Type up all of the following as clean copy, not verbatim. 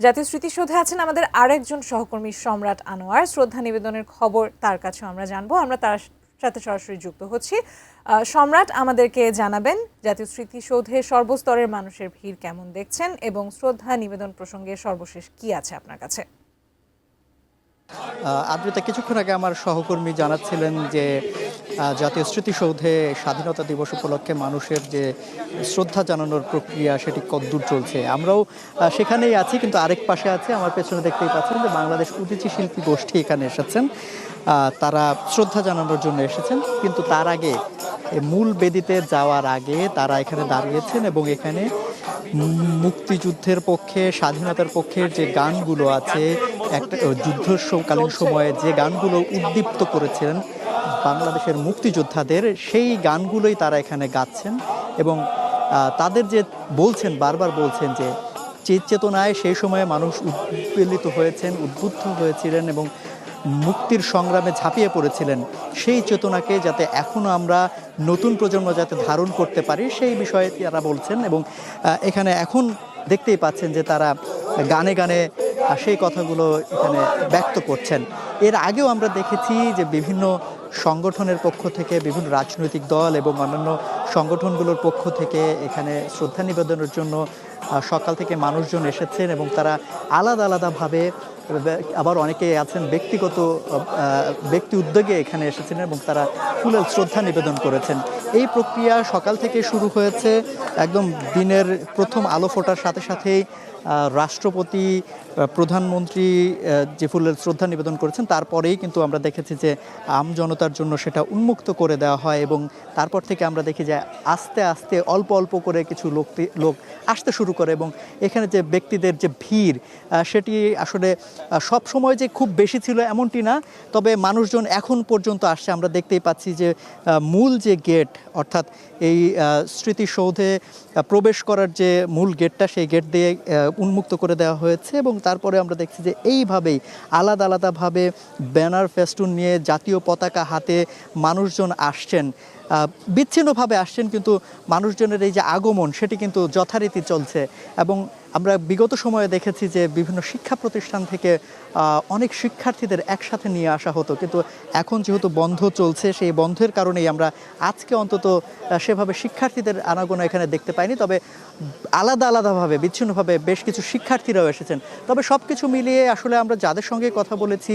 জাতীয় স্মৃতিসৌধে আছেন আমাদের আরেকজন সহকর্মী সম্রাট আনোয়ার। শ্রদ্ধা নিবেদনের খবর তার কাছেও আমরা জানবো। আমরা তার সাথে সরাসরি যুক্ত হচ্ছি। সম্রাট, আমাদেরকে জানাবেন জাতীয় স্মৃতিসৌধে সর্বস্তরের মানুষের ভিড় কেমন দেখছেন এবং শ্রদ্ধা নিবেদন প্রসঙ্গে সর্বশেষ কি আছে আপনার কাছে? আদ্রিতা, কিছুক্ষণ আগে আমার সহকর্মী জানাচ্ছিলেন যে জাতীয় স্মৃতিসৌধে স্বাধীনতা দিবস উপলক্ষে মানুষের যে শ্রদ্ধা জানানোর প্রক্রিয়া সেটি কতদূর চলছে। আমরাও সেখানেই আছি, কিন্তু আরেক পাশে আছে, আমার পেছনে দেখতেই পাচ্ছেন যে বাংলাদেশ উদীচী শিল্পী গোষ্ঠী এখানে এসেছেন। তারা শ্রদ্ধা জানানোর জন্য এসেছেন, কিন্তু তার আগে মূল বেদিতে যাওয়ার আগে তারা এখানে দাঁড়িয়েছেন এবং এখানে মুক্তিযুদ্ধের পক্ষে, স্বাধীনতার পক্ষের যে গানগুলো আছে, একটা যুদ্ধকালীন সময়ে যে গানগুলো উদ্দীপ্ত করেছিলেন বাংলাদেশের মুক্তিযোদ্ধাদের, সেই গানগুলোই তারা এখানে গাচ্ছেন এবং তাদের যে বলছেন, বারবার বলছেন যে চেতনায় সেই সময়ে মানুষ উদ্বেলিত হয়েছেন, উদ্বুদ্ধ হয়েছিলেন এবং মুক্তির সংগ্রামে ঝাঁপিয়ে পড়েছিলেন, সেই চেতনাকে যাতে এখনও আমরা নতুন প্রজন্ম যাতে ধারণ করতে পারি সেই বিষয়ে তারা বলছেন। এবং এখানে এখন দেখতেই পাচ্ছেন যে তারা গানে গানে সেই কথাগুলো এখানে ব্যক্ত করছেন। এর আগেও আমরা দেখেছি যে বিভিন্ন সংগঠনের পক্ষ থেকে, বিভিন্ন রাজনৈতিক দল এবং অন্যান্য সংগঠনগুলোর পক্ষ থেকে এখানে শ্রদ্ধা নিবেদনের জন্য সকাল থেকে মানুষজন এসেছেন এবং তারা আলাদা আলাদাভাবে, আবার অনেকে আছেন ব্যক্তি উদ্যোগে এখানে এসেছেন এবং তারা ফুলেল শ্রদ্ধা নিবেদন করেছেন। এই প্রক্রিয়া সকাল থেকে শুরু হয়েছে। একদম দিনের প্রথম আলো ফোটার সাথে সাথেই রাষ্ট্রপতি, প্রধানমন্ত্রী যে ফুলের শ্রদ্ধা নিবেদন করেছেন, তারপরেই কিন্তু আমরা দেখেছি যে জনতার জন্য সেটা উন্মুক্ত করে দেওয়া হয় এবং তারপর থেকে আমরা দেখি যে আস্তে আস্তে অল্প অল্প করে কিছু লোক আসতে শুরু করে এবং এখানে যে ব্যক্তিদের যে ভিড়, সেটি আসলে সব সময় যে খুব বেশি ছিল এমনটি না, তবে মানুষজন এখন পর্যন্ত আসছে। আমরা দেখতেই পাচ্ছি যে মূল যে গেট, অর্থাৎ এই স্মৃতিসৌধে প্রবেশ করার যে মূল গেটটা, সেই গেট দিয়ে উন্মুক্ত করে দেওয়া হয়েছে এবং তারপরে আমরা দেখছি যে এইভাবেই আলাদা আলাদাভাবে ব্যানার ফেস্টুন নিয়ে, জাতীয় পতাকা হাতে মানুষজন আসছেন, বিচ্ছিন্নভাবে আসছেন, কিন্তু মানুষজনের এই যে আগমন সেটি কিন্তু যথারীতি চলছে। এবং আমরা বিগত সময়ে দেখেছি যে বিভিন্ন শিক্ষা প্রতিষ্ঠান থেকে অনেক শিক্ষার্থীদের একসাথে নিয়ে আসা হতো, কিন্তু এখন যেহেতু বন্ধ চলছে, সেই বন্ধের কারণেই আমরা আজকে অন্তত সেভাবে শিক্ষার্থীদের আনাগোনা এখানে দেখতে পাইনি। তবে আলাদা আলাদাভাবে, বিচ্ছিন্নভাবে বেশ কিছু শিক্ষার্থীরাও এসেছেন। তবে সব কিছু মিলিয়ে আসলে আমরা যাদের সঙ্গে কথা বলেছি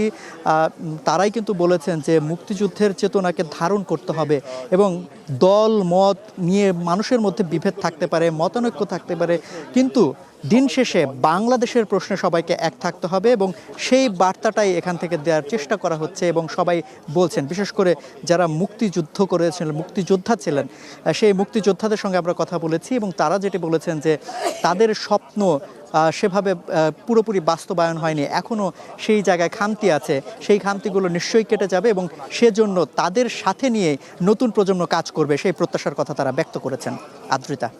তারাই কিন্তু বলেছেন যে মুক্তিযুদ্ধের চেতনাকে ধারণ করতে হবে এবং দল মত নিয়ে মানুষের মধ্যে বিভেদ থাকতে পারে, মতানৈক্য থাকতে পারে, কিন্তু দিন শেষে বাংলাদেশের প্রশ্নে সবাইকে এক থাকতে হবে এবং সেই বার্তাটাই এখান থেকে দেওয়ার চেষ্টা করা হচ্ছে। এবং সবাই বলছেন, বিশেষ করে যারা মুক্তিযুদ্ধ করেছিলেন, মুক্তিযোদ্ধা ছিলেন, সেই মুক্তিযোদ্ধাদের সঙ্গে আমরা কথা বলেছি এবং তারা যেটি বলেছেন যে তাদের স্বপ্ন সেভাবে পুরোপুরি বাস্তবায়ন হয়নি, এখনও সেই জায়গায় খামতি আছে, সেই খামতিগুলো নিশ্চয়ই কেটে যাবে এবং সেজন্য তাদের সাথে নিয়ে নতুন প্রজন্ম কাজ করবে, সেই প্রত্যাশার কথা তারা ব্যক্ত করেছেন। আদ্রিতা।